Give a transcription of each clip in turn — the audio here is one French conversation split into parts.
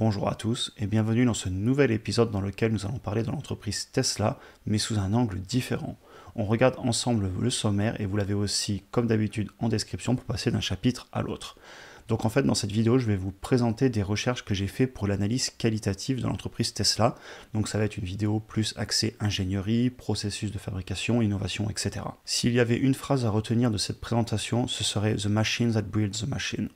Bonjour à tous et bienvenue dans ce nouvel épisode dans lequel nous allons parler de l'entreprise Tesla, mais sous un angle différent. On regarde ensemble le sommaire et vous l'avez aussi, comme d'habitude, en description pour passer d'un chapitre à l'autre. Donc en fait, dans cette vidéo, je vais vous présenter des recherches que j'ai faites pour l'analyse qualitative de l'entreprise Tesla. Donc ça va être une vidéo plus axée ingénierie, processus de fabrication, innovation, etc. S'il y avait une phrase à retenir de cette présentation, ce serait « The machine that builds the machine ».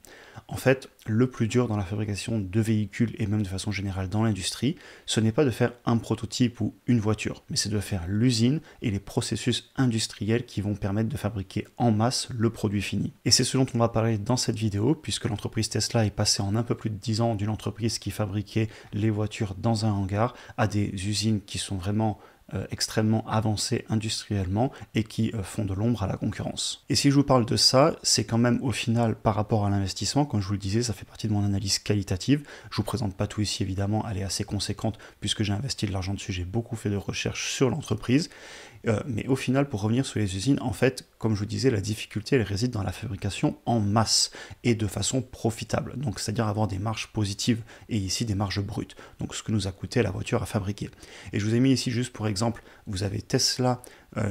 En fait, le plus dur dans la fabrication de véhicules et même de façon générale dans l'industrie, ce n'est pas de faire un prototype ou une voiture, mais c'est de faire l'usine et les processus industriels qui vont permettre de fabriquer en masse le produit fini. Et c'est ce dont on va parler dans cette vidéo, puisque l'entreprise Tesla est passée en un peu plus de 10 ans d'une entreprise qui fabriquait les voitures dans un hangar à des usines qui sont vraiment extrêmement avancées industriellement et qui font de l'ombre à la concurrence. Et si je vous parle de ça, c'est quand même au final par rapport à l'investissement, comme je vous le disais, ça fait partie de mon analyse qualitative. Je vous présente pas tout ici évidemment, elle est assez conséquente puisque j'ai investi de l'argent dessus, j'ai beaucoup fait de recherches sur l'entreprise. Mais au final, pour revenir sur les usines, en fait, comme je vous disais, la difficulté, elle réside dans la fabrication en masse et de façon profitable. Donc, c'est-à-dire avoir des marges positives et ici des marges brutes. Donc, ce que nous a coûté la voiture à fabriquer. Et je vous ai mis ici juste pour exemple, vous avez Tesla,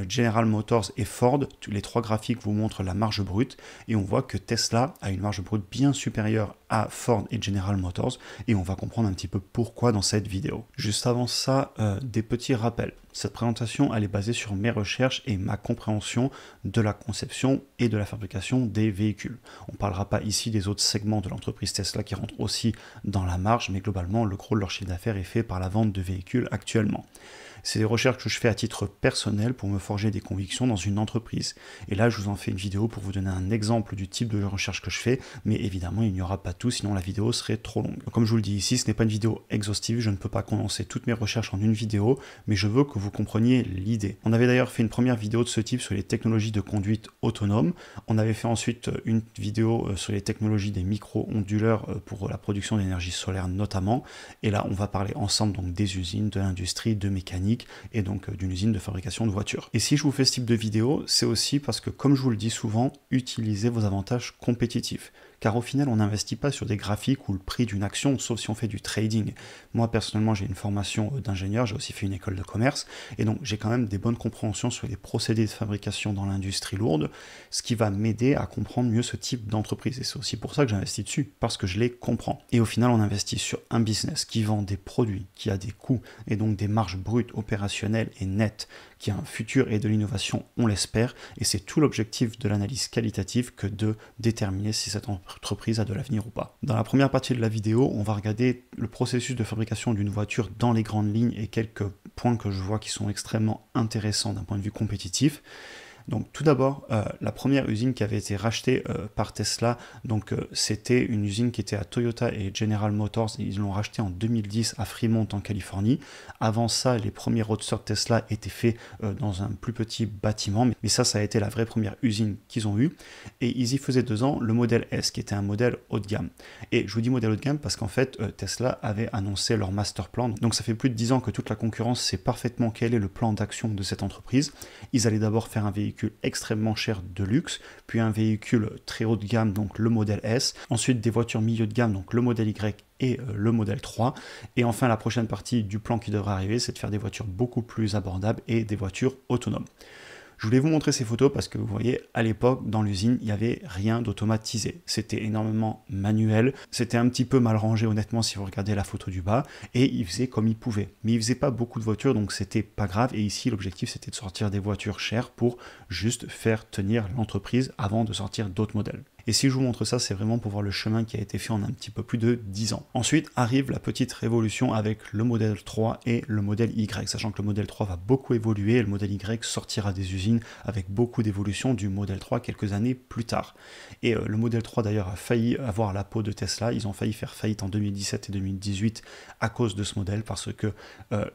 General Motors et Ford. Les trois graphiques vous montrent la marge brute et on voit que Tesla a une marge brute bien supérieure à Ford et General Motors et on va comprendre un petit peu pourquoi dans cette vidéo. Juste avant ça, des petits rappels. Cette présentation, elle est basée sur mes recherches et ma compréhension de la conception et de la fabrication des véhicules. On ne parlera pas ici des autres segments de l'entreprise Tesla qui rentrent aussi dans la marge, mais globalement, le gros de leur chiffre d'affaires est fait par la vente de véhicules actuellement. C'est des recherches que je fais à titre personnel pour me forger des convictions dans une entreprise. Et là, je vous en fais une vidéo pour vous donner un exemple du type de recherche que je fais, mais évidemment, il n'y aura pas tout, sinon la vidéo serait trop longue. Comme je vous le dis ici, ce n'est pas une vidéo exhaustive, je ne peux pas condenser toutes mes recherches en une vidéo, mais je veux que vous compreniez l'idée. On avait d'ailleurs fait une première vidéo de ce type sur les technologies de conduite autonome. On avait fait ensuite une vidéo sur les technologies des micro-onduleurs pour la production d'énergie solaire notamment. Et là, on va parler ensemble donc des usines, de l'industrie, de mécanique, et donc d'une usine de fabrication de voitures. Et si je vous fais ce type de vidéo, c'est aussi parce que, comme je vous le dis souvent, utilisez vos avantages compétitifs. Car au final, on n'investit pas sur des graphiques ou le prix d'une action, sauf si on fait du trading. Moi, personnellement, j'ai une formation d'ingénieur, j'ai aussi fait une école de commerce, et donc j'ai quand même des bonnes compréhensions sur les procédés de fabrication dans l'industrie lourde, ce qui va m'aider à comprendre mieux ce type d'entreprise. Et c'est aussi pour ça que j'investis dessus, parce que je les comprends. Et au final, on investit sur un business qui vend des produits, qui a des coûts, et donc des marges brutes, opérationnelles et nettes, qui a un futur et de l'innovation, on l'espère, et c'est tout l'objectif de l'analyse qualitative que de déterminer si cette entreprise a de l'avenir ou pas. Dans la première partie de la vidéo, on va regarder le processus de fabrication d'une voiture dans les grandes lignes et quelques points que je vois qui sont extrêmement intéressants d'un point de vue compétitif. Donc tout d'abord, la première usine qui avait été rachetée par Tesla, c'était une usine qui était à Toyota et General Motors, ils l'ont rachetée en 2010 à Fremont en Californie. Avant ça, les premiers roadsters Tesla étaient faits dans un plus petit bâtiment, mais ça a été la vraie première usine qu'ils ont eue. Et ils y faisaient 2 ans le modèle S, qui était un modèle haut de gamme. Et je vous dis modèle haut de gamme parce qu'en fait, Tesla avait annoncé leur master plan. Donc ça fait plus de 10 ans que toute la concurrence sait parfaitement quel est le plan d'action de cette entreprise. Ils allaient d'abord faire un véhicule extrêmement cher de luxe, puis un véhicule très haut de gamme, donc le modèle S, ensuite des voitures milieu de gamme, donc le modèle Y et le modèle 3, et enfin la prochaine partie du plan qui devrait arriver, c'est de faire des voitures beaucoup plus abordables et des voitures autonomes. Je voulais vous montrer ces photos parce que vous voyez, à l'époque, dans l'usine, il n'y avait rien d'automatisé. C'était énormément manuel. C'était un petit peu mal rangé, honnêtement, si vous regardez la photo du bas. Et ils faisaient comme ils pouvaient. Mais ils faisaient pas beaucoup de voitures, donc c'était pas grave. Et ici, l'objectif, c'était de sortir des voitures chères pour juste faire tenir l'entreprise avant de sortir d'autres modèles. Et si je vous montre ça, c'est vraiment pour voir le chemin qui a été fait en un petit peu plus de 10 ans. Ensuite arrive la petite révolution avec le modèle 3 et le modèle Y, sachant que le modèle 3 va beaucoup évoluer et le modèle Y sortira des usines avec beaucoup d'évolution du modèle 3 quelques années plus tard. Et le modèle 3 d'ailleurs a failli avoir la peau de Tesla, ils ont failli faire faillite en 2017 et 2018 à cause de ce modèle parce que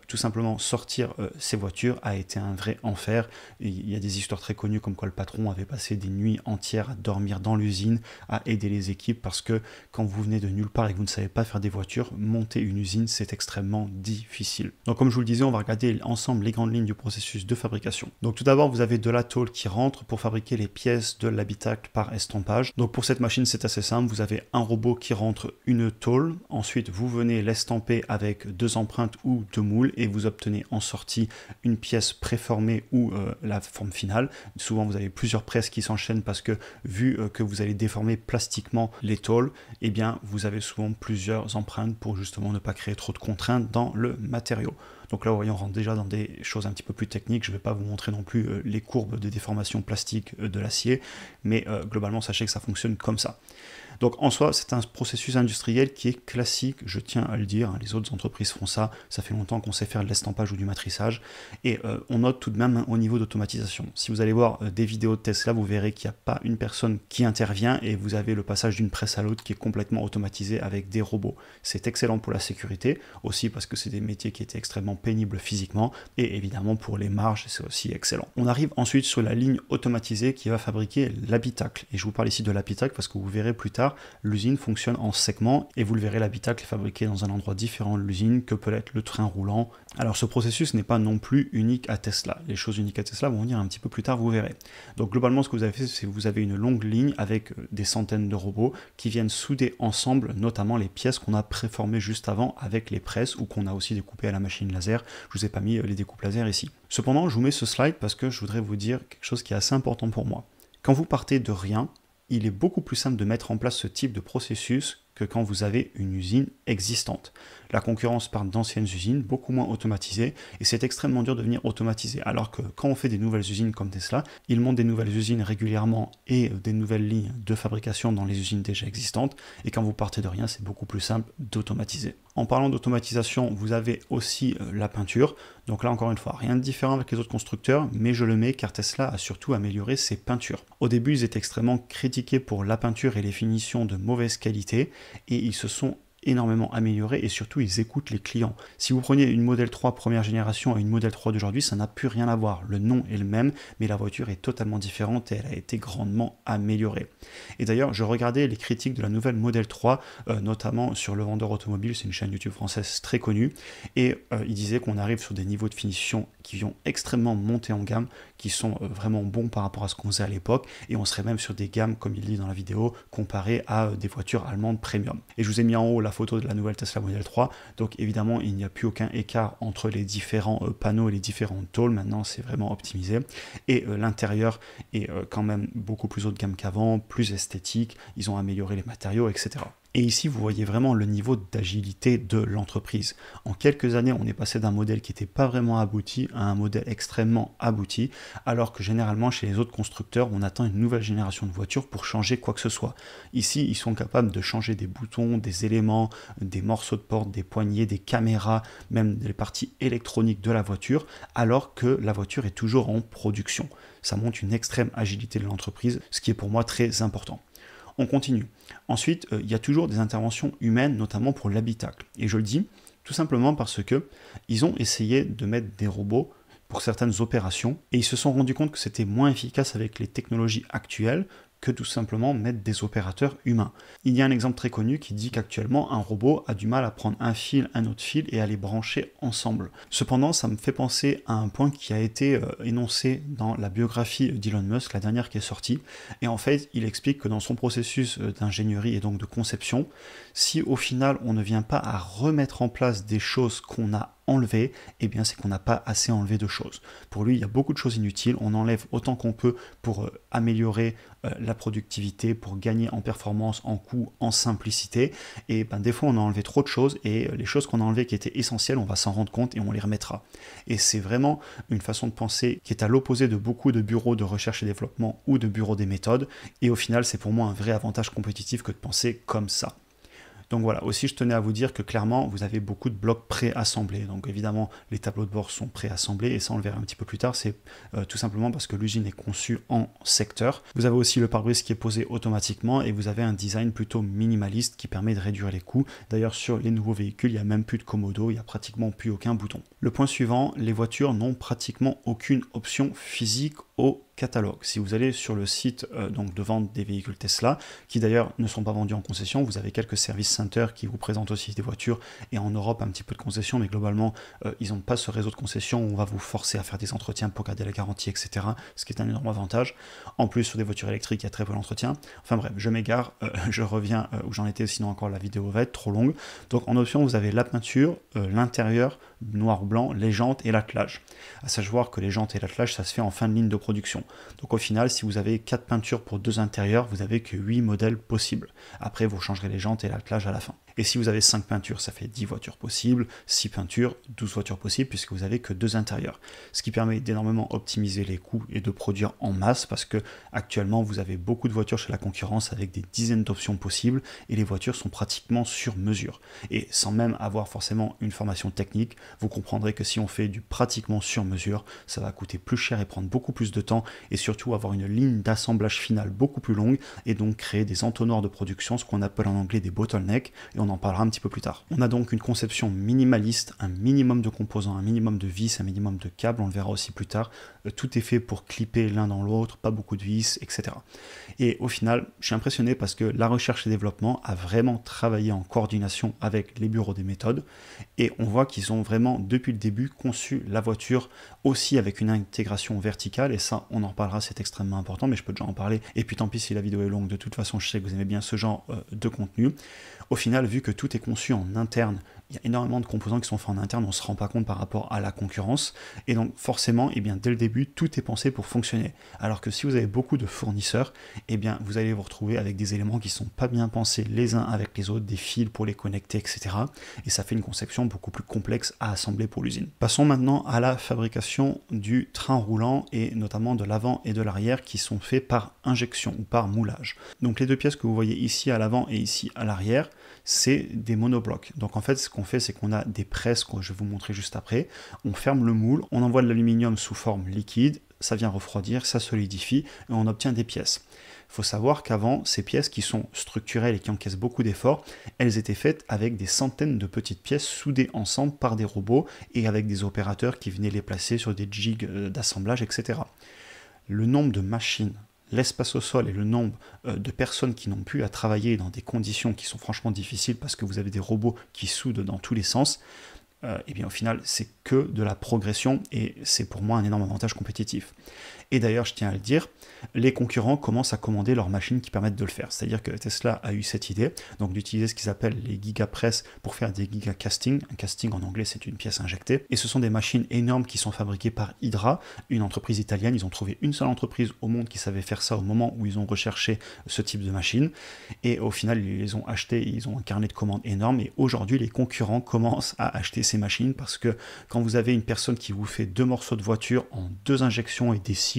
tout simplement sortir ces voitures a été un vrai enfer. Et il y a des histoires très connues comme quoi le patron avait passé des nuits entières à dormir dans l'usine usines, à aider les équipes, parce que quand vous venez de nulle part et que vous ne savez pas faire des voitures, monter une usine, c'est extrêmement difficile. Donc comme je vous le disais, on va regarder ensemble les grandes lignes du processus de fabrication. Donc tout d'abord, vous avez de la tôle qui rentre pour fabriquer les pièces de l'habitacle par estampage. Donc pour cette machine, c'est assez simple, vous avez un robot qui rentre une tôle, ensuite vous venez l'estamper avec 2 empreintes ou 2 moules et vous obtenez en sortie une pièce préformée ou la forme finale. Souvent vous avez plusieurs presses qui s'enchaînent parce que vu que vous allez déformer plastiquement les tôles, eh bien vous avez souvent plusieurs empreintes pour justement ne pas créer trop de contraintes dans le matériau. Donc là, vous voyez, on rentre déjà dans des choses un petit peu plus techniques. Je ne vais pas vous montrer non plus les courbes de déformation plastique de l'acier, mais globalement, sachez que ça fonctionne comme ça. Donc en soi, c'est un processus industriel qui est classique, je tiens à le dire, les autres entreprises font ça, ça fait longtemps qu'on sait faire de l'estampage ou du matrissage, et on note tout de même au niveau d'automatisation. Si vous allez voir des vidéos de Tesla, vous verrez qu'il n'y a pas une personne qui intervient, et vous avez le passage d'une presse à l'autre qui est complètement automatisé avec des robots. C'est excellent pour la sécurité, aussi parce que c'est des métiers qui étaient extrêmement pénibles physiquement, et évidemment pour les marges, c'est aussi excellent. On arrive ensuite sur la ligne automatisée qui va fabriquer l'habitacle, et je vous parle ici de l'habitacle parce que vous verrez plus tard, l'usine fonctionne en segments et vous le verrez, l'habitacle est fabriqué dans un endroit différent de l'usine que peut être le train roulant. Alors ce processus n'est pas non plus unique à Tesla. Les choses uniques à Tesla vont venir un petit peu plus tard, vous verrez. Donc globalement ce que vous avez fait, c'est que vous avez une longue ligne avec des centaines de robots qui viennent souder ensemble notamment les pièces qu'on a préformées juste avant avec les presses ou qu'on a aussi découpées à la machine laser. Je vous ai pas mis les découpes laser ici. Cependant, je vous mets ce slide parce que je voudrais vous dire quelque chose qui est assez important pour moi. Quand vous partez de rien, il est beaucoup plus simple de mettre en place ce type de processus que quand vous avez une usine existante. La concurrence part d'anciennes usines, beaucoup moins automatisées, et c'est extrêmement dur de venir automatiser. Alors que quand on fait des nouvelles usines comme Tesla, ils montent des nouvelles usines régulièrement et des nouvelles lignes de fabrication dans les usines déjà existantes, et quand vous partez de rien, c'est beaucoup plus simple d'automatiser. En parlant d'automatisation, vous avez aussi la peinture. Donc là, encore une fois, rien de différent avec les autres constructeurs, mais je le mets car Tesla a surtout amélioré ses peintures. Au début, ils étaient extrêmement critiqués pour la peinture et les finitions de mauvaise qualité, et ils se sont énormément améliorés et surtout ils écoutent les clients. Si vous preniez une Model 3 première génération et une Model 3 d'aujourd'hui, ça n'a plus rien à voir. Le nom est le même, mais la voiture est totalement différente et elle a été grandement améliorée. Et d'ailleurs, je regardais les critiques de la nouvelle Model 3, notamment sur Le Vendeur Automobile, c'est une chaîne YouTube française très connue, et il disait qu'on arrive sur des niveaux de finition qui vont extrêmement monter en gamme, qui sont vraiment bons par rapport à ce qu'on faisait à l'époque, et on serait même sur des gammes, comme il dit dans la vidéo, comparées à des voitures allemandes premium. Et je vous ai mis en haut la photo de la nouvelle Tesla Model 3, donc évidemment il n'y a plus aucun écart entre les différents panneaux et les différentes tôles, maintenant c'est vraiment optimisé, et l'intérieur est quand même beaucoup plus haut de gamme qu'avant, plus esthétique, ils ont amélioré les matériaux, etc. Et ici, vous voyez vraiment le niveau d'agilité de l'entreprise. En quelques années, on est passé d'un modèle qui n'était pas vraiment abouti à un modèle extrêmement abouti, alors que généralement, chez les autres constructeurs, on attend une nouvelle génération de voitures pour changer quoi que ce soit. Ici, ils sont capables de changer des boutons, des éléments, des morceaux de porte, des poignées, des caméras, même des parties électroniques de la voiture, alors que la voiture est toujours en production. Ça montre une extrême agilité de l'entreprise, ce qui est pour moi très important. On continue. Ensuite, il y a toujours des interventions humaines, notamment pour l'habitacle. Et je le dis tout simplement parce que ils ont essayé de mettre des robots pour certaines opérations et ils se sont rendus compte que c'était moins efficace avec les technologies actuelles que tout simplement mettre des opérateurs humains. Il y a un exemple très connu qui dit qu'actuellement un robot a du mal à prendre un fil, un autre fil et à les brancher ensemble. Cependant, ça me fait penser à un point qui a été énoncé dans la biographie d'Elon Musk, la dernière qui est sortie, et en fait il explique que dans son processus d'ingénierie et donc de conception, si au final on ne vient pas à remettre en place des choses qu'on a enlevé, eh bien c'est qu'on n'a pas assez enlevé de choses. Pour lui, il y a beaucoup de choses inutiles, on enlève autant qu'on peut pour améliorer la productivité, pour gagner en performance, en coût, en simplicité, et des fois on a enlevé trop de choses, et les choses qu'on a enlevées qui étaient essentielles, on va s'en rendre compte et on les remettra. Et c'est vraiment une façon de penser qui est à l'opposé de beaucoup de bureaux de recherche et développement ou de bureaux des méthodes, et au final c'est pour moi un vrai avantage compétitif que de penser comme ça. Donc voilà, aussi je tenais à vous dire que clairement vous avez beaucoup de blocs préassemblés. Donc évidemment les tableaux de bord sont préassemblés et ça on le verra un petit peu plus tard, c'est tout simplement parce que l'usine est conçue en secteur. Vous avez aussi le pare-brise qui est posé automatiquement et vous avez un design plutôt minimaliste qui permet de réduire les coûts. D'ailleurs sur les nouveaux véhicules, il n'y a même plus de commodo, il n'y a pratiquement plus aucun bouton. Le point suivant, les voitures n'ont pratiquement aucune option physique au catalogue. Si vous allez sur le site donc de vente des véhicules Tesla, qui d'ailleurs ne sont pas vendus en concession, vous avez quelques service centers qui vous présentent aussi des voitures, et en Europe un petit peu de concession, mais globalement ils n'ont pas ce réseau de concession où on va vous forcer à faire des entretiens pour garder la garantie, etc. Ce qui est un énorme avantage. En plus, sur des voitures électriques, il y a très peu d'entretien. Enfin bref, je m'égare, je reviens où j'en étais, sinon encore la vidéo va être trop longue. Donc en option, vous avez la peinture, l'intérieur, noir ou blanc, les jantes et l'attelage. À savoir que les jantes et l'attelage, ça se fait en fin de ligne de production. Donc au final, si vous avez 4 peintures pour 2 intérieurs, vous n'avez que 8 modèles possibles. Après, vous changerez les jantes et l'attelage à la fin. Et si vous avez 5 peintures, ça fait 10 voitures possibles, 6 peintures, 12 voitures possibles, puisque vous n'avez que 2 intérieurs. Ce qui permet d'énormément optimiser les coûts et de produire en masse, parce que actuellement, vous avez beaucoup de voitures chez la concurrence avec des dizaines d'options possibles, et les voitures sont pratiquement sur mesure. Et sans même avoir forcément une formation technique, vous comprendrez que si on fait du pratiquement sur mesure, ça va coûter plus cher et prendre beaucoup plus de temps, et surtout avoir une ligne d'assemblage finale beaucoup plus longue, et donc créer des entonnoirs de production, ce qu'on appelle en anglais des bottlenecks, et on en parlera un petit peu plus tard. On a donc une conception minimaliste, un minimum de composants, un minimum de vis, un minimum de câbles, on le verra aussi plus tard. Tout est fait pour clipper l'un dans l'autre, pas beaucoup de vis, etc. Et au final, je suis impressionné parce que la recherche et développement a vraiment travaillé en coordination avec les bureaux des méthodes, et on voit qu'ils ont vraiment, depuis le début, conçu la voiture aussi avec une intégration verticale, et ça, on en reparlera, c'est extrêmement important, mais je peux déjà en parler, et puis tant pis si la vidéo est longue, de toute façon, je sais que vous aimez bien ce genre de contenu. Au final, vu que tout est conçu en interne, il y a énormément de composants qui sont faits en interne, on ne se rend pas compte par rapport à la concurrence, et donc forcément, eh bien, dès le début, tout est pensé pour fonctionner. Alors que si vous avez beaucoup de fournisseurs, eh bien, vous allez vous retrouver avec des éléments qui ne sont pas bien pensés les uns avec les autres, des fils pour les connecter, etc. Et ça fait une conception beaucoup plus complexe à assembler pour l'usine. Passons maintenant à la fabrication du train roulant, et notamment de l'avant et de l'arrière, qui sont faits par injection ou par moulage. Donc les deux pièces que vous voyez ici à l'avant et ici à l'arrière, c'est des monoblocs. Donc en fait, ce qu'on fait, c'est qu'on a des presses que je vais vous montrer juste après. On ferme le moule, on envoie de l'aluminium sous forme liquide, ça vient refroidir, ça solidifie, et on obtient des pièces. Il faut savoir qu'avant, ces pièces qui sont structurelles et qui encaissent beaucoup d'efforts, elles étaient faites avec des centaines de petites pièces soudées ensemble par des robots et avec des opérateurs qui venaient les placer sur des jigs d'assemblage, etc. Le nombre de machines, l'espace au sol et le nombre de personnes qui n'ont plus à travailler dans des conditions qui sont franchement difficiles parce que vous avez des robots qui soudent dans tous les sens, et bien au final c'est que de la progression, et c'est pour moi un énorme avantage compétitif. Et d'ailleurs, je tiens à le dire, les concurrents commencent à commander leurs machines qui permettent de le faire. C'est-à-dire que Tesla a eu cette idée, donc d'utiliser ce qu'ils appellent les gigapress pour faire des gigacastings. Un casting en anglais, c'est une pièce injectée. Et ce sont des machines énormes qui sont fabriquées par Hydra, une entreprise italienne. Ils ont trouvé une seule entreprise au monde qui savait faire ça au moment où ils ont recherché ce type de machine. Et au final, ils les ont achetées, ils ont un carnet de commandes énorme. Et aujourd'hui, les concurrents commencent à acheter ces machines parce que quand vous avez une personne qui vous fait 2 morceaux de voiture en 2 injections et des cycles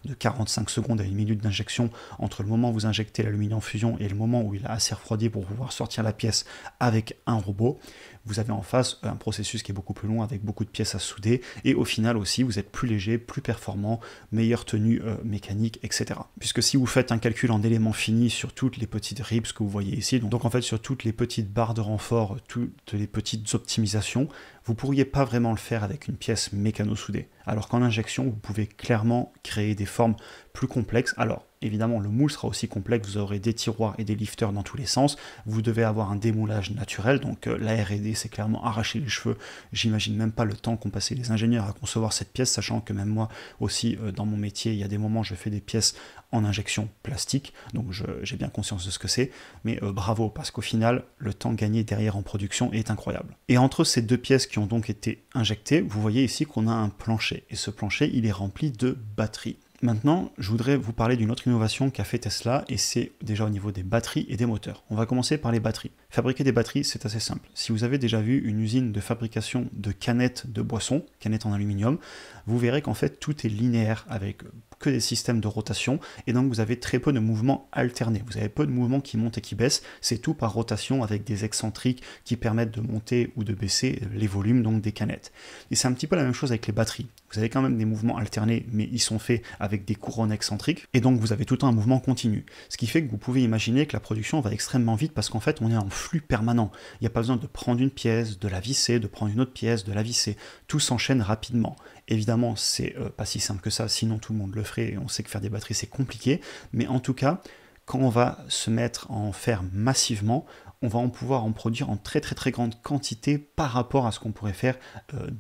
de 45 secondes à 1 minute d'injection entre le moment où vous injectez l'aluminium fusion et le moment où il a assez refroidi pour pouvoir sortir la pièce avec un robot, vous avez en face un processus qui est beaucoup plus long avec beaucoup de pièces à souder, et au final aussi vous êtes plus léger, plus performant, meilleure tenue mécanique, etc. Puisque si vous faites un calcul en éléments finis sur toutes les petites ribs que vous voyez ici, donc en fait sur toutes les petites barres de renfort, toutes les petites optimisations, vous ne pourriez pas vraiment le faire avec une pièce mécano-soudée. Alors qu'en injection, vous pouvez clairement créer des formes plus complexes. Alors, évidemment, le moule sera aussi complexe, vous aurez des tiroirs et des lifters dans tous les sens, vous devez avoir un démoulage naturel, donc la R&D c'est clairement arracher les cheveux. J'imagine même pas le temps qu'ont passé les ingénieurs à concevoir cette pièce, sachant que même moi aussi, dans mon métier, il y a des moments je fais des pièces en injection plastique, donc j'ai bien conscience de ce que c'est, mais bravo, parce qu'au final, le temps gagné derrière en production est incroyable. Et entre ces deux pièces qui ont donc été injectées, vous voyez ici qu'on a un plancher, et ce plancher, il est rempli de batteries. Maintenant, je voudrais vous parler d'une autre innovation qu'a fait Tesla, et c'est déjà au niveau des batteries et des moteurs. On va commencer par les batteries. Fabriquer des batteries, c'est assez simple. Si vous avez déjà vu une usine de fabrication de canettes de boissons, canettes en aluminium, vous verrez qu'en fait tout est linéaire avec que des systèmes de rotation, et donc vous avez très peu de mouvements alternés. Vous avez peu de mouvements qui montent et qui baissent, c'est tout par rotation avec des excentriques qui permettent de monter ou de baisser les volumes donc des canettes. Et c'est un petit peu la même chose avec les batteries. Vous avez quand même des mouvements alternés, mais ils sont faits avec des couronnes excentriques, et donc vous avez tout le temps un mouvement continu. Ce qui fait que vous pouvez imaginer que la production va extrêmement vite parce qu'en fait on est en flux permanent. Il n'y a pas besoin de prendre une pièce, de la visser, de prendre une autre pièce, de la visser. Tout s'enchaîne rapidement. Évidemment, c'est pas si simple que ça, sinon tout le monde le ferait, et on sait que faire des batteries c'est compliqué, mais en tout cas, quand on va se mettre à en faire massivement, on va pouvoir en produire en très grande quantité par rapport à ce qu'on pourrait faire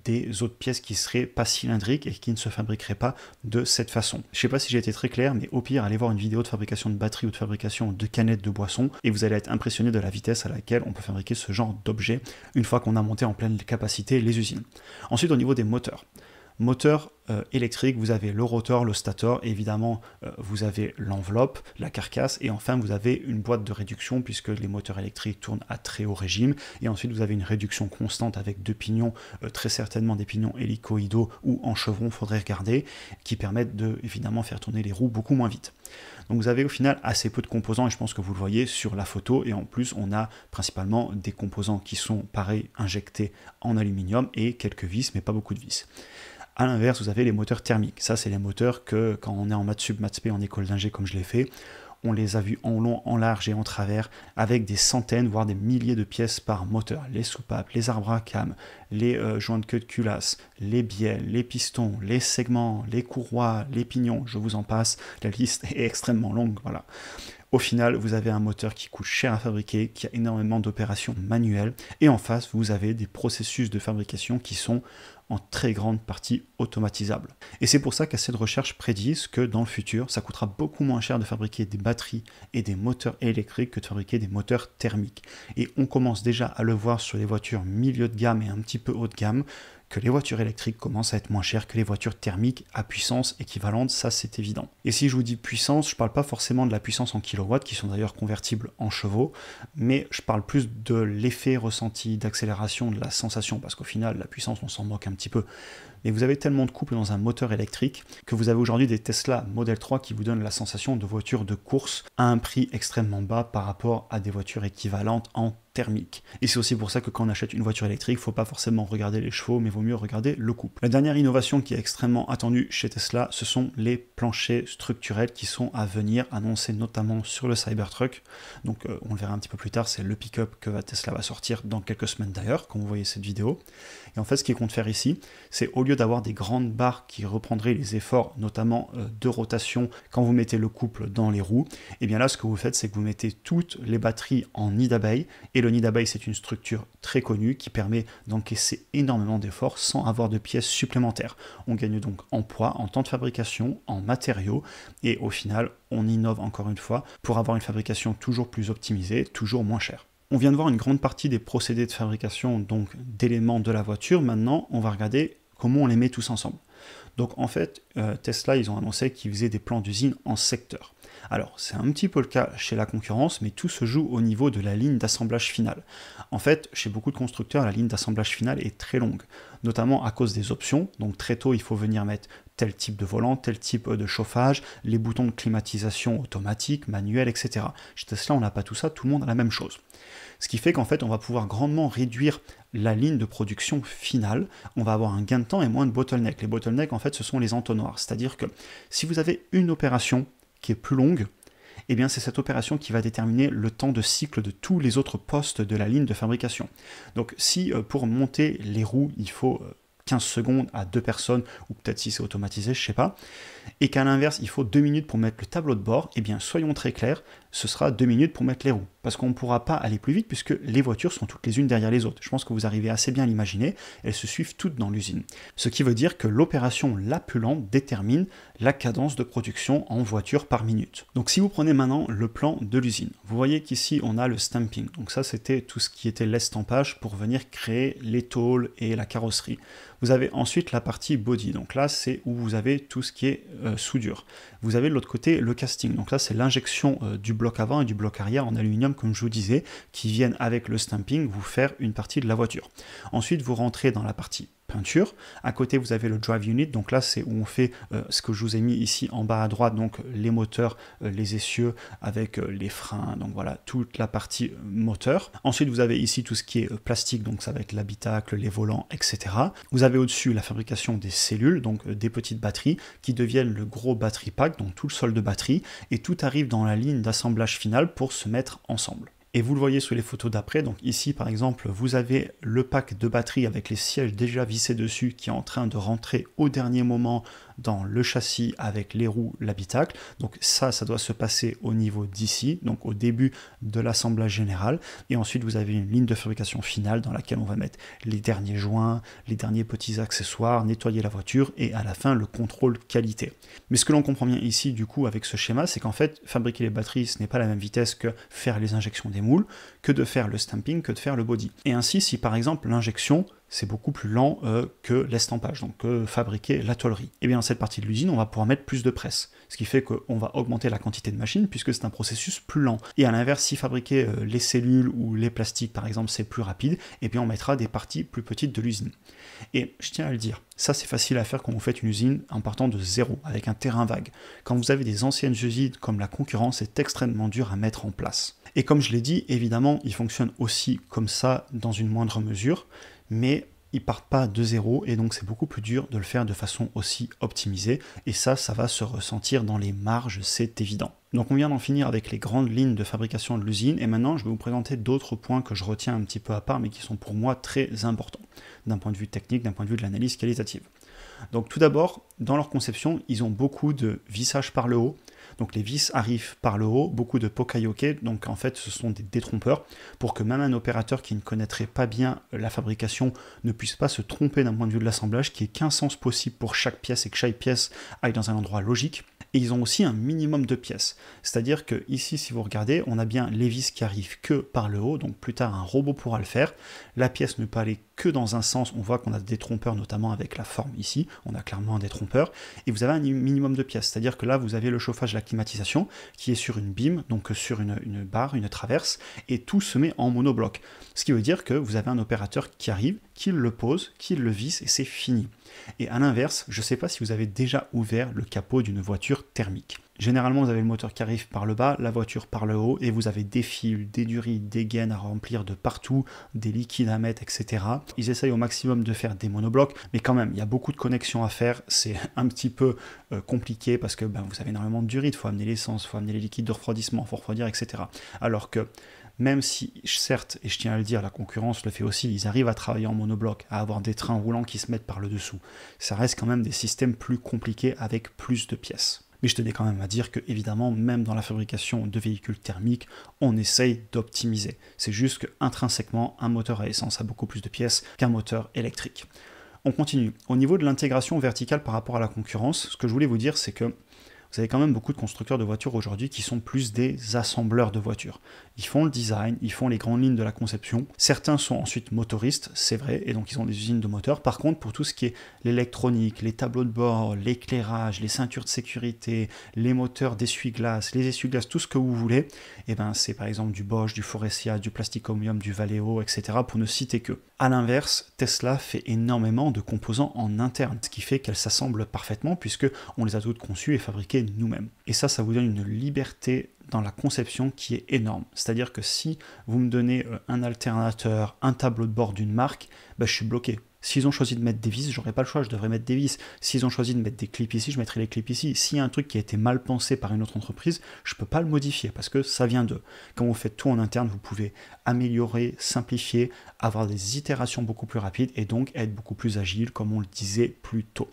des autres pièces qui seraient pas cylindriques et qui ne se fabriqueraient pas de cette façon. Je sais pas si j'ai été très clair, mais au pire, allez voir une vidéo de fabrication de batterie ou de fabrication de canettes de boissons et vous allez être impressionné de la vitesse à laquelle on peut fabriquer ce genre d'objet une fois qu'on a monté en pleine capacité les usines. Ensuite, au niveau des moteurs. Moteur électrique, vous avez le rotor, le stator, et évidemment vous avez l'enveloppe, la carcasse, et enfin vous avez une boîte de réduction puisque les moteurs électriques tournent à très haut régime, et ensuite vous avez une réduction constante avec deux pignons, très certainement des pignons hélicoïdaux ou en chevron, faudrait regarder, qui permettent de évidemment faire tourner les roues beaucoup moins vite. Donc vous avez au final assez peu de composants, et je pense que vous le voyez sur la photo, et en plus on a principalement des composants qui sont pareil injectés en aluminium et quelques vis, mais pas beaucoup de vis. A l'inverse, vous avez les moteurs thermiques. Ça, c'est les moteurs que, quand on est en maths sup, maths spé, en école d'ingé, comme je l'ai fait, on les a vus en long, en large et en travers, avec des centaines, voire des milliers de pièces par moteur. Les soupapes, les arbres à cames, les joints de queue de culasse, les bielles, les pistons, les segments, les courroies, les pignons, je vous en passe. La liste est extrêmement longue, voilà. Au final, vous avez un moteur qui coûte cher à fabriquer, qui a énormément d'opérations manuelles, et en face, vous avez des processus de fabrication qui sont en très grande partie automatisables. Et c'est pour ça qu'Assez de Recherche prédisent que dans le futur, ça coûtera beaucoup moins cher de fabriquer des batteries et des moteurs électriques que de fabriquer des moteurs thermiques. Et on commence déjà à le voir sur les voitures milieu de gamme et un petit peu haut de gamme, que les voitures électriques commencent à être moins chères que les voitures thermiques à puissance équivalente, ça c'est évident. Et si je vous dis puissance, je ne parle pas forcément de la puissance en kilowatts, qui sont d'ailleurs convertibles en chevaux, mais je parle plus de l'effet ressenti d'accélération, de la sensation, parce qu'au final, la puissance, on s'en moque un petit peu. Mais vous avez tellement de couple dans un moteur électrique que vous avez aujourd'hui des Tesla Model 3 qui vous donnent la sensation de voiture de course à un prix extrêmement bas par rapport à des voitures équivalentes en thermique. Et c'est aussi pour ça que quand on achète une voiture électrique, il ne faut pas forcément regarder les chevaux, mais il vaut mieux regarder le couple. La dernière innovation qui est extrêmement attendue chez Tesla, ce sont les planchers structurels qui sont à venir, annoncés notamment sur le Cybertruck. Donc on le verra un petit peu plus tard, c'est le pick-up que Tesla va sortir dans quelques semaines d'ailleurs, quand vous voyez cette vidéo. Et en fait, ce qu'il compte faire ici, c'est au lieu d'avoir des grandes barres qui reprendraient les efforts, notamment de rotation, quand vous mettez le couple dans les roues, et bien là, ce que vous faites, c'est que vous mettez toutes les batteries en nid d'abeille, et le nid d'abeille, c'est une structure très connue qui permet d'encaisser énormément d'efforts sans avoir de pièces supplémentaires. On gagne donc en poids, en temps de fabrication, en matériaux, et au final, on innove encore une fois pour avoir une fabrication toujours plus optimisée, toujours moins chère. On vient de voir une grande partie des procédés de fabrication, donc d'éléments de la voiture. Maintenant, on va regarder comment on les met tous ensemble. Donc en fait, Tesla, ils ont annoncé qu'ils faisaient des plans d'usine en secteur. Alors, c'est un petit peu le cas chez la concurrence, mais tout se joue au niveau de la ligne d'assemblage finale. En fait, chez beaucoup de constructeurs, la ligne d'assemblage finale est très longue, notamment à cause des options. Donc très tôt, il faut venir mettre tel type de volant, tel type de chauffage, les boutons de climatisation automatique, manuel, etc. Chez Tesla, on n'a pas tout ça, tout le monde a la même chose. Ce qui fait qu'en fait, on va pouvoir grandement réduire la ligne de production finale, on va avoir un gain de temps et moins de bottlenecks. Les bottlenecks, en fait, ce sont les entonnoirs. C'est-à-dire que si vous avez une opération qui est plus longue, eh bien c'est cette opération qui va déterminer le temps de cycle de tous les autres postes de la ligne de fabrication. Donc si pour monter les roues, il faut 15 secondes à 2 personnes, ou peut-être si c'est automatisé, je ne sais pas, et qu'à l'inverse, il faut 2 minutes pour mettre le tableau de bord, eh bien soyons très clairs, ce sera 2 minutes pour mettre les roues, parce qu'on ne pourra pas aller plus vite puisque les voitures sont toutes les unes derrière les autres. Je pense que vous arrivez assez bien à l'imaginer, elles se suivent toutes dans l'usine. Ce qui veut dire que l'opération la plus lente détermine la cadence de production en voiture par minute. Donc si vous prenez maintenant le plan de l'usine, vous voyez qu'ici on a le stamping, donc ça c'était tout ce qui était l'estampage pour venir créer les tôles et la carrosserie. Vous avez ensuite la partie body, donc là c'est où vous avez tout ce qui est soudure. Vous avez de l'autre côté le casting, donc là c'est l'injection du bloc avant et du bloc arrière en aluminium comme je vous disais, qui viennent avec le stamping vous faire une partie de la voiture. Ensuite vous rentrez dans la partie peinture. À côté, vous avez le drive unit, donc là, c'est où on fait ce que je vous ai mis ici en bas à droite, donc les moteurs, les essieux avec les freins, donc voilà, toute la partie moteur. Ensuite, vous avez ici tout ce qui est plastique, donc ça va être l'habitacle, les volants, etc. Vous avez au-dessus la fabrication des cellules, donc des petites batteries, qui deviennent le gros battery pack, donc tout le sol de batterie, et tout arrive dans la ligne d'assemblage finale pour se mettre ensemble. Et vous le voyez sur les photos d'après, donc ici par exemple, vous avez le pack de batterie avec les sièges déjà vissés dessus qui est en train de rentrer au dernier moment dans le châssis avec les roues, l'habitacle. Donc ça doit se passer au niveau d'ici, donc au début de l'assemblage général. Et ensuite, vous avez une ligne de fabrication finale dans laquelle on va mettre les derniers joints, les derniers petits accessoires, nettoyer la voiture et à la fin, le contrôle qualité. Mais ce que l'on comprend bien ici, du coup, avec ce schéma, c'est qu'en fait, fabriquer les batteries, ce n'est pas la même vitesse que faire les injections des moules, que de faire le stamping, que de faire le body. Et ainsi, si par exemple l'injection, c'est beaucoup plus lent que l'estampage, donc que fabriquer la tôlerie. Et bien dans cette partie de l'usine, on va pouvoir mettre plus de presse, ce qui fait qu'on va augmenter la quantité de machines puisque c'est un processus plus lent. Et à l'inverse, si fabriquer les cellules ou les plastiques par exemple, c'est plus rapide, et bien on mettra des parties plus petites de l'usine. Et je tiens à le dire, ça c'est facile à faire quand vous faites une usine en partant de zéro, avec un terrain vague. Quand vous avez des anciennes usines comme la concurrence, c'est extrêmement dur à mettre en place. Et comme je l'ai dit, évidemment, il fonctionne aussi comme ça dans une moindre mesure, mais ils partent pas de zéro et donc c'est beaucoup plus dur de le faire de façon aussi optimisée et ça va se ressentir dans les marges, c'est évident. Donc on vient d'en finir avec les grandes lignes de fabrication de l'usine et maintenant je vais vous présenter d'autres points que je retiens un petit peu à part mais qui sont pour moi très importants d'un point de vue technique, d'un point de vue de l'analyse qualitative. Donc tout d'abord, dans leur conception, ils ont beaucoup de vissage par le haut. Donc les vis arrivent par le haut, beaucoup de pokayoke, donc en fait ce sont des détrompeurs, pour que même un opérateur qui ne connaîtrait pas bien la fabrication ne puisse pas se tromper d'un point de vue de l'assemblage, qu'il n'y ait qu'un sens possible pour chaque pièce et que chaque pièce aille dans un endroit logique. Et ils ont aussi un minimum de pièces. C'est-à-dire que ici, si vous regardez, on a bien les vis qui arrivent que par le haut, donc plus tard un robot pourra le faire. La pièce ne peut aller que dans un sens, on voit qu'on a des détrompeurs notamment avec la forme ici, on a clairement un détrompeur, et vous avez un minimum de pièces, c'est-à-dire que là vous avez le chauffage, la climatisation, qui est sur une bime, donc sur une barre, une traverse, et tout se met en monobloc. Ce qui veut dire que vous avez un opérateur qui arrive, qui le pose, qui le visse, et c'est fini. Et à l'inverse, je ne sais pas si vous avez déjà ouvert le capot d'une voiture thermique. Généralement, vous avez le moteur qui arrive par le bas, la voiture par le haut, et vous avez des fils, des durites, des gaines à remplir de partout, des liquides à mettre, etc. Ils essayent au maximum de faire des monoblocs, mais quand même, il y a beaucoup de connexions à faire. C'est un petit peu compliqué parce que vous avez énormément de durites, il faut amener l'essence, il faut amener les liquides de refroidissement, il faut refroidir, etc. Alors que même si, certes, et je tiens à le dire, la concurrence le fait aussi, ils arrivent à travailler en monobloc, à avoir des trains roulants qui se mettent par le dessous. Ça reste quand même des systèmes plus compliqués avec plus de pièces. Mais je tenais quand même à dire que, évidemment, même dans la fabrication de véhicules thermiques, on essaye d'optimiser. C'est juste qu'intrinsèquement, un moteur à essence a beaucoup plus de pièces qu'un moteur électrique. On continue. Au niveau de l'intégration verticale par rapport à la concurrence, ce que je voulais vous dire, c'est que vous avez quand même beaucoup de constructeurs de voitures aujourd'hui qui sont plus des assembleurs de voitures. Ils font le design, ils font les grandes lignes de la conception. Certains sont ensuite motoristes, c'est vrai, et donc ils ont des usines de moteurs. Par contre, pour tout ce qui est l'électronique, les tableaux de bord, l'éclairage, les ceintures de sécurité, les moteurs d'essuie-glace, les essuie-glaces, tout ce que vous voulez, et c'est par exemple du Bosch, du Faurecia, du Plastic Omnium, du Valeo, etc. pour ne citer que. A l'inverse, Tesla fait énormément de composants en interne, ce qui fait qu'elles s'assemblent parfaitement puisque on les a toutes conçues et fabriquées nous-mêmes. Et ça vous donne une liberté dans la conception qui est énorme. C'est-à-dire que si vous me donnez un alternateur, un tableau de bord d'une marque, je suis bloqué. S'ils ont choisi de mettre des vis, j'aurais pas le choix, je devrais mettre des vis. S'ils ont choisi de mettre des clips ici, je mettrai les clips ici. S'il y a un truc qui a été mal pensé par une autre entreprise, je peux pas le modifier parce que ça vient d'eux. Quand vous faites tout en interne, vous pouvez améliorer, simplifier, avoir des itérations beaucoup plus rapides et donc être beaucoup plus agile, comme on le disait plus tôt.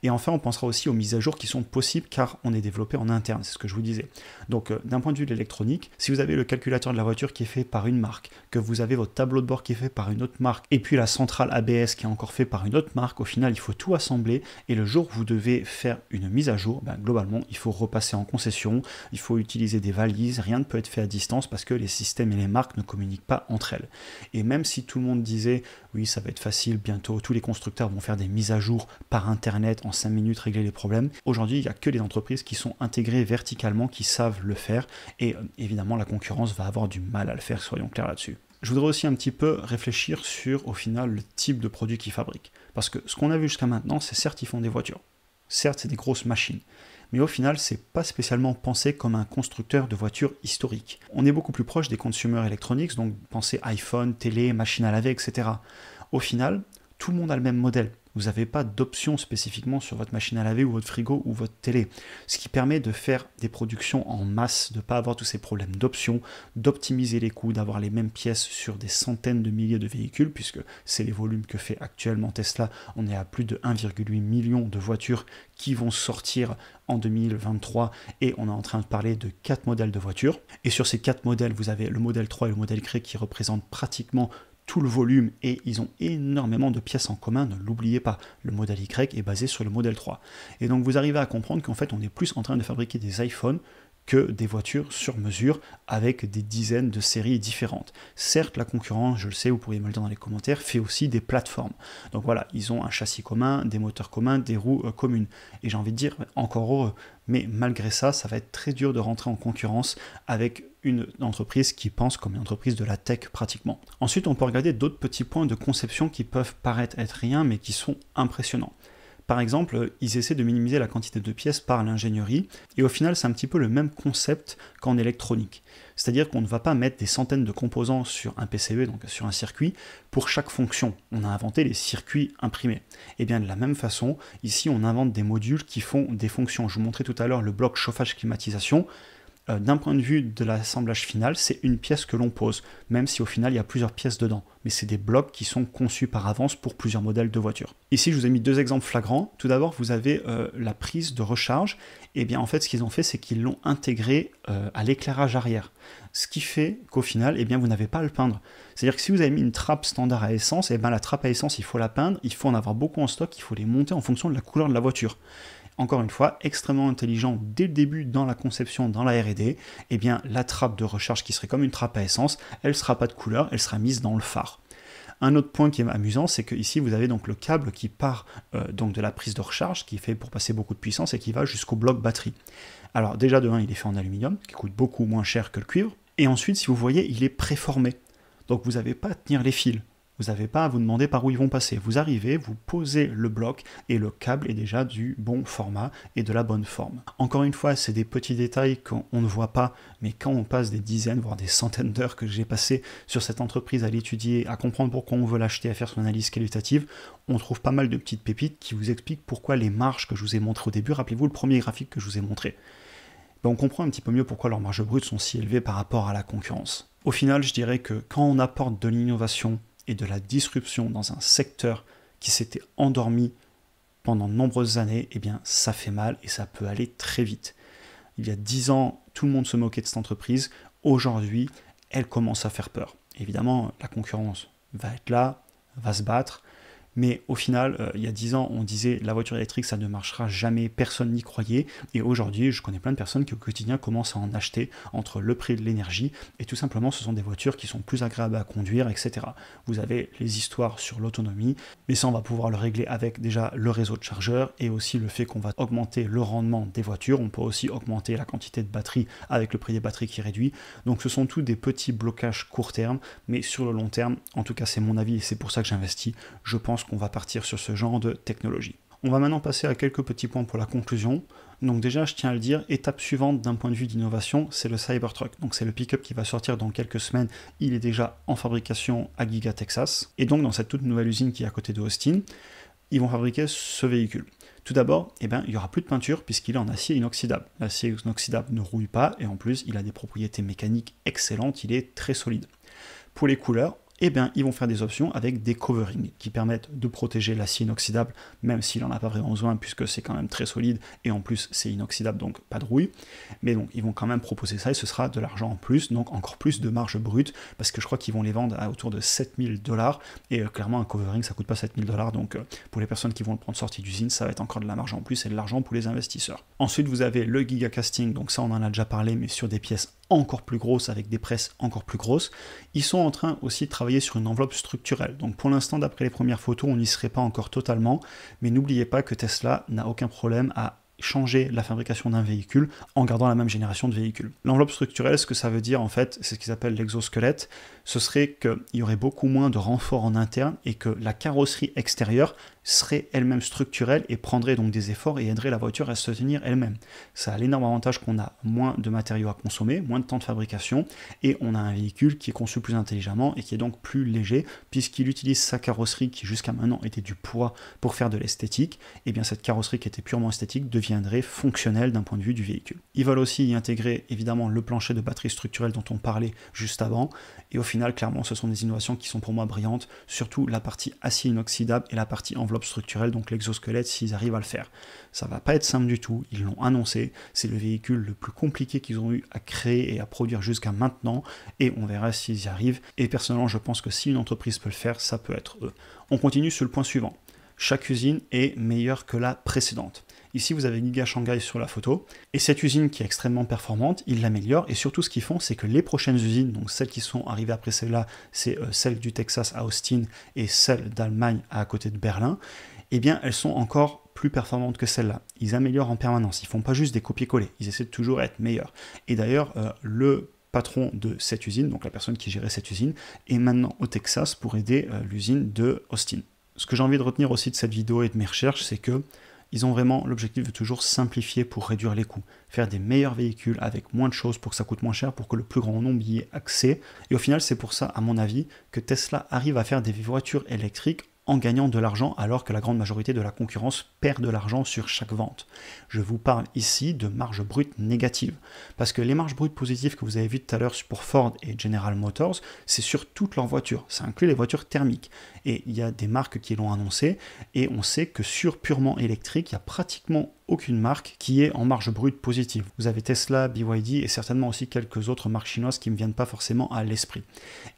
Et enfin, on pensera aussi aux mises à jour qui sont possibles car on est développé en interne, c'est ce que je vous disais. Donc d'un point de vue de l'électronique, si vous avez le calculateur de la voiture qui est fait par une marque, que vous avez votre tableau de bord qui est fait par une autre marque, et puis la centrale ABS qui est encore fait par une autre marque, au final il faut tout assembler, et le jour où vous devez faire une mise à jour, globalement il faut repasser en concession, il faut utiliser des valises, rien ne peut être fait à distance parce que les systèmes et les marques ne communiquent pas entre elles. Et même si tout le monde disait, oui ça va être facile, bientôt tous les constructeurs vont faire des mises à jour par internet, en 5 minutes régler les problèmes. Aujourd'hui, il n'y a que les entreprises qui sont intégrées verticalement, qui savent le faire, et évidemment la concurrence va avoir du mal à le faire, soyons clairs là-dessus. Je voudrais aussi un petit peu réfléchir sur, au final, le type de produit qu'ils fabriquent. Parce que ce qu'on a vu jusqu'à maintenant, c'est certes, ils font des voitures. Certes, c'est des grosses machines. Mais au final, c'est pas spécialement pensé comme un constructeur de voitures historique. On est beaucoup plus proche des consumer electronics, donc pensez iPhone, télé, machine à laver, etc. Au final, tout le monde a le même modèle. vous n'avez pas d'option spécifiquement sur votre machine à laver ou votre frigo ou votre télé. Ce qui permet de faire des productions en masse, de ne pas avoir tous ces problèmes d'options, d'optimiser les coûts, d'avoir les mêmes pièces sur des centaines de milliers de véhicules, puisque c'est les volumes que fait actuellement Tesla. On est à plus de 1,8 million de voitures qui vont sortir en 2023 et on est en train de parler de 4 modèles de voitures. Et sur ces 4 modèles, vous avez le modèle 3 et le modèle Y qui représentent pratiquement tout le volume et ils ont énormément de pièces en commun, ne l'oubliez pas. Le modèle Y est basé sur le modèle 3. Et donc vous arrivez à comprendre qu'en fait on est plus en train de fabriquer des iPhones que des voitures sur mesure avec des dizaines de séries différentes. Certes, la concurrence, je le sais, vous pourriez me le dire dans les commentaires, fait aussi des plateformes. Donc voilà, ils ont un châssis commun, des moteurs communs, des roues communes. Et j'ai envie de dire, encore heureux. Mais malgré ça, ça va être très dur de rentrer en concurrence avec une entreprise qui pense comme une entreprise de la tech pratiquement. Ensuite, on peut regarder d'autres petits points de conception qui peuvent paraître être rien, mais qui sont impressionnants. Par exemple, ils essaient de minimiser la quantité de pièces par l'ingénierie, et au final, c'est un petit peu le même concept qu'en électronique. C'est-à-dire qu'on ne va pas mettre des centaines de composants sur un PCB, donc sur un circuit, pour chaque fonction. On a inventé les circuits imprimés. Et bien de la même façon, ici, on invente des modules qui font des fonctions. Je vous montrais tout à l'heure le bloc chauffage-climatisation. D'un point de vue de l'assemblage final, c'est une pièce que l'on pose, même si au final il y a plusieurs pièces dedans. Mais c'est des blocs qui sont conçus par avance pour plusieurs modèles de voitures. Ici, je vous ai mis 2 exemples flagrants. Tout d'abord, vous avez la prise de recharge. Et bien en fait, ce qu'ils ont fait, c'est qu'ils l'ont intégré à l'éclairage arrière. Ce qui fait qu'au final, eh bien, vous n'avez pas à le peindre. C'est-à-dire que si vous avez mis une trappe standard à essence, eh bien, la trappe à essence, il faut la peindre, il faut en avoir beaucoup en stock, il faut les monter en fonction de la couleur de la voiture. Encore une fois, extrêmement intelligent dès le début dans la conception, dans la R&D, eh bien la trappe de recharge qui serait comme une trappe à essence, elle ne sera pas de couleur, elle sera mise dans le phare. Un autre point qui est amusant, c'est que ici vous avez donc le câble qui part donc de la prise de recharge, qui est fait pour passer beaucoup de puissance et qui va jusqu'au bloc batterie. Alors déjà de 1, il est fait en aluminium, qui coûte beaucoup moins cher que le cuivre, et ensuite si vous voyez, il est préformé. Donc vous n'avez pas à tenir les fils. Vous n'avez pas à vous demander par où ils vont passer. Vous arrivez, vous posez le bloc et le câble est déjà du bon format et de la bonne forme. Encore une fois, c'est des petits détails qu'on ne voit pas, mais quand on passe des dizaines, voire des centaines d'heures que j'ai passé sur cette entreprise à l'étudier, à comprendre pourquoi on veut l'acheter, à faire son analyse qualitative, on trouve pas mal de petites pépites qui vous expliquent pourquoi les marges que je vous ai montrées au début, rappelez-vous le premier graphique que je vous ai montré, on comprend un petit peu mieux pourquoi leurs marges brutes sont si élevées par rapport à la concurrence. Au final, je dirais que quand on apporte de l'innovation et de la disruption dans un secteur qui s'était endormi pendant de nombreuses années, eh bien ça fait mal et ça peut aller très vite. Il y a 10 ans, tout le monde se moquait de cette entreprise. Aujourd'hui, elle commence à faire peur. Évidemment, la concurrence va être là, va se battre, mais au final, il y a 10 ans, on disait la voiture électrique, ça ne marchera jamais, personne n'y croyait, et aujourd'hui, je connais plein de personnes qui au quotidien commencent à en acheter entre le prix de l'énergie, et tout simplement, ce sont des voitures qui sont plus agréables à conduire, etc. Vous avez les histoires sur l'autonomie, mais ça, on va pouvoir le régler avec déjà le réseau de chargeurs, et aussi le fait qu'on va augmenter le rendement des voitures, on peut aussi augmenter la quantité de batterie avec le prix des batteries qui réduit, donc ce sont tous des petits blocages court terme, mais sur le long terme, en tout cas c'est mon avis, et c'est pour ça que j'investis, je pense qu'on va partir sur ce genre de technologie. On va maintenant passer à quelques petits points pour la conclusion. Donc déjà, je tiens à le dire, étape suivante d'un point de vue d'innovation, c'est le Cybertruck. Donc c'est le pick-up qui va sortir dans quelques semaines. Il est déjà en fabrication à Giga Texas. Et donc dans cette toute nouvelle usine qui est à côté de Austin, ils vont fabriquer ce véhicule. Tout d'abord, il n'y aura plus de peinture puisqu'il est en acier inoxydable. L'acier inoxydable ne rouille pas et en plus, il a des propriétés mécaniques excellentes, il est très solide. Pour les couleurs, ils vont faire des options avec des coverings qui permettent de protéger l'acier inoxydable, même s'il n'en a pas vraiment besoin, puisque c'est quand même très solide, et en plus c'est inoxydable, donc pas de rouille. Mais donc ils vont quand même proposer ça, et ce sera de l'argent en plus, donc encore plus de marge brute, parce que je crois qu'ils vont les vendre à autour de 7 000 $, et clairement un covering ça coûte pas 7 000 $, donc pour les personnes qui vont le prendre sorti d'usine, ça va être encore de la marge en plus, et de l'argent pour les investisseurs. Ensuite vous avez le gigacasting, donc ça on en a déjà parlé, mais sur des pièces encore plus grosses, avec des presses encore plus grosses. Ils sont en train aussi de travailler sur une enveloppe structurelle. Donc pour l'instant, d'après les premières photos, on n'y serait pas encore totalement, mais n'oubliez pas que Tesla n'a aucun problème à changer la fabrication d'un véhicule en gardant la même génération de véhicules. L'enveloppe structurelle, ce que ça veut dire en fait, c'est ce qu'ils appellent l'exosquelette, ce serait qu'il y aurait beaucoup moins de renforts en interne et que la carrosserie extérieure serait elle-même structurelle et prendrait donc des efforts et aiderait la voiture à se tenir elle-même. Ça a l'énorme avantage qu'on a moins de matériaux à consommer, moins de temps de fabrication, et on a un véhicule qui est conçu plus intelligemment et qui est donc plus léger, puisqu'il utilise sa carrosserie qui jusqu'à maintenant était du poids pour faire de l'esthétique, et bien cette carrosserie qui était purement esthétique deviendrait fonctionnelle d'un point de vue du véhicule. Ils veulent aussi y intégrer évidemment le plancher de batterie structurelle dont on parlait juste avant, et au final clairement ce sont des innovations qui sont pour moi brillantes, surtout la partie acier inoxydable et la partie enveloppe structurelle, donc l'exosquelette s'ils arrivent à le faire. Ça va pas être simple du tout, ils l'ont annoncé, c'est le véhicule le plus compliqué qu'ils ont eu à créer et à produire jusqu'à maintenant, et on verra s'ils y arrivent, et personnellement je pense que si une entreprise peut le faire, ça peut être eux. On continue sur le point suivant. Chaque usine est meilleure que la précédente. Ici, vous avez Giga Shanghai sur la photo, et cette usine qui est extrêmement performante, ils l'améliorent, et surtout ce qu'ils font, c'est que les prochaines usines, donc celles qui sont arrivées après celle-là, c'est celle du Texas à Austin, et celle d'Allemagne à côté de Berlin, eh bien, elles sont encore plus performantes que celle-là. Ils améliorent en permanence, ils font pas juste des copier-coller, ils essaient de toujours être meilleurs. Et d'ailleurs, le patron de cette usine, donc la personne qui gérait cette usine, est maintenant au Texas pour aider l'usine de Austin. Ce que j'ai envie de retenir aussi de cette vidéo et de mes recherches, c'est que ils ont vraiment l'objectif de toujours simplifier pour réduire les coûts, faire des meilleurs véhicules avec moins de choses pour que ça coûte moins cher, pour que le plus grand nombre y ait accès. Et au final, c'est pour ça, à mon avis, que Tesla arrive à faire des voitures électriques en gagnant de l'argent alors que la grande majorité de la concurrence perd de l'argent sur chaque vente. Je vous parle ici de marge brute négative, parce que les marges brutes positives que vous avez vues tout à l'heure pour Ford et General Motors, c'est sur toutes leurs voitures, ça inclut les voitures thermiques, et il y a des marques qui l'ont annoncé, et on sait que sur purement électrique, il y a pratiquement aucune marque qui est en marge brute positive. Vous avez Tesla, BYD et certainement aussi quelques autres marques chinoises qui ne me viennent pas forcément à l'esprit.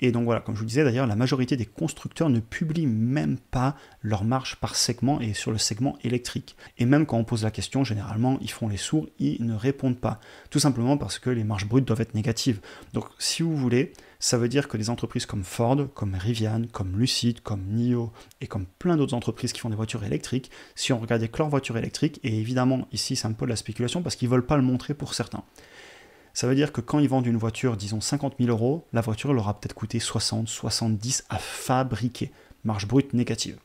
Et donc voilà, comme je vous disais d'ailleurs, la majorité des constructeurs ne publient même pas leur marge par segment et sur le segment électrique. Et même quand on pose la question, généralement, ils font les sourds, ils ne répondent pas. Tout simplement parce que les marges brutes doivent être négatives. Donc si vous voulez, ça veut dire que des entreprises comme Ford, comme Rivian, comme Lucid, comme NIO et comme plein d'autres entreprises qui font des voitures électriques, si on regardait que leurs voitures électriques, et évidemment ici c'est un peu de la spéculation parce qu'ils ne veulent pas le montrer pour certains, ça veut dire que quand ils vendent une voiture, disons 50 000 €, la voiture leur a peut-être coûté 60, 70 à fabriquer. Marge brute négative.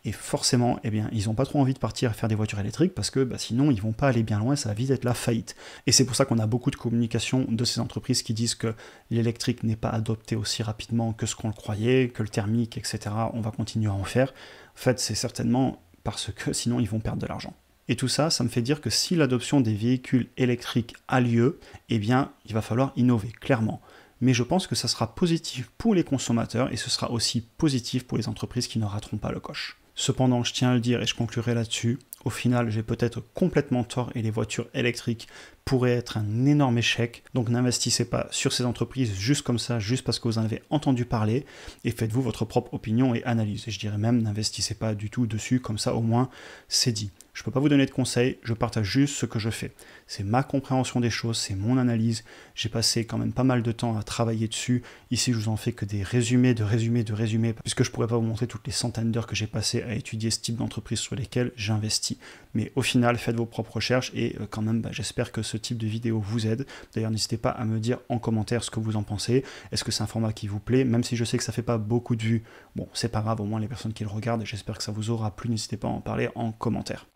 Et forcément, eh bien, ils n'ont pas trop envie de partir à faire des voitures électriques parce que sinon, ils ne vont pas aller bien loin, ça va vite être la faillite. Et c'est pour ça qu'on a beaucoup de communication de ces entreprises qui disent que l'électrique n'est pas adopté aussi rapidement que ce qu'on le croyait, que le thermique, etc., on va continuer à en faire. En fait, c'est certainement parce que sinon, ils vont perdre de l'argent. Et tout ça, ça me fait dire que si l'adoption des véhicules électriques a lieu, eh bien, il va falloir innover, clairement. Mais je pense que ça sera positif pour les consommateurs et ce sera aussi positif pour les entreprises qui ne rateront pas le coche. Cependant, je tiens à le dire et je conclurai là-dessus, au final, j'ai peut-être complètement tort et les voitures électriques pourraient être un énorme échec. Donc n'investissez pas sur ces entreprises juste comme ça, juste parce que vous en avez entendu parler, et faites-vous votre propre opinion et analyse. Et je dirais même, n'investissez pas du tout dessus, comme ça au moins c'est dit. Je ne peux pas vous donner de conseils, je partage juste ce que je fais. C'est ma compréhension des choses, c'est mon analyse. J'ai passé quand même pas mal de temps à travailler dessus. Ici, je vous en fais que des résumés, puisque je ne pourrais pas vous montrer toutes les centaines d'heures que j'ai passées à étudier ce type d'entreprise sur lesquelles j'investis. Mais au final, faites vos propres recherches et quand même, j'espère que ce type de vidéo vous aide. D'ailleurs, n'hésitez pas à me dire en commentaire ce que vous en pensez. Est-ce que c'est un format qui vous plaît? Même si je sais que ça ne fait pas beaucoup de vues, bon, c'est pas grave, au moins les personnes qui le regardent, j'espère que ça vous aura plu. N'hésitez pas à en parler en commentaire.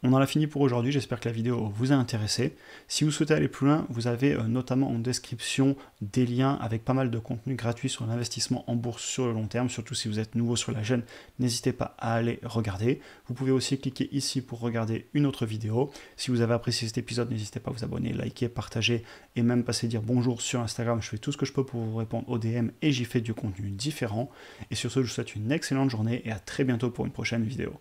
On en a fini pour aujourd'hui, j'espère que la vidéo vous a intéressé. Si vous souhaitez aller plus loin, vous avez notamment en description des liens avec pas mal de contenu gratuit sur l'investissement en bourse sur le long terme, surtout si vous êtes nouveau sur la chaîne, n'hésitez pas à aller regarder. Vous pouvez aussi cliquer ici pour regarder une autre vidéo. Si vous avez apprécié cet épisode, n'hésitez pas à vous abonner, liker, partager et même passer dire bonjour sur Instagram. Je fais tout ce que je peux pour vous répondre aux DM et j'y fais du contenu différent. Et sur ce, je vous souhaite une excellente journée et à très bientôt pour une prochaine vidéo.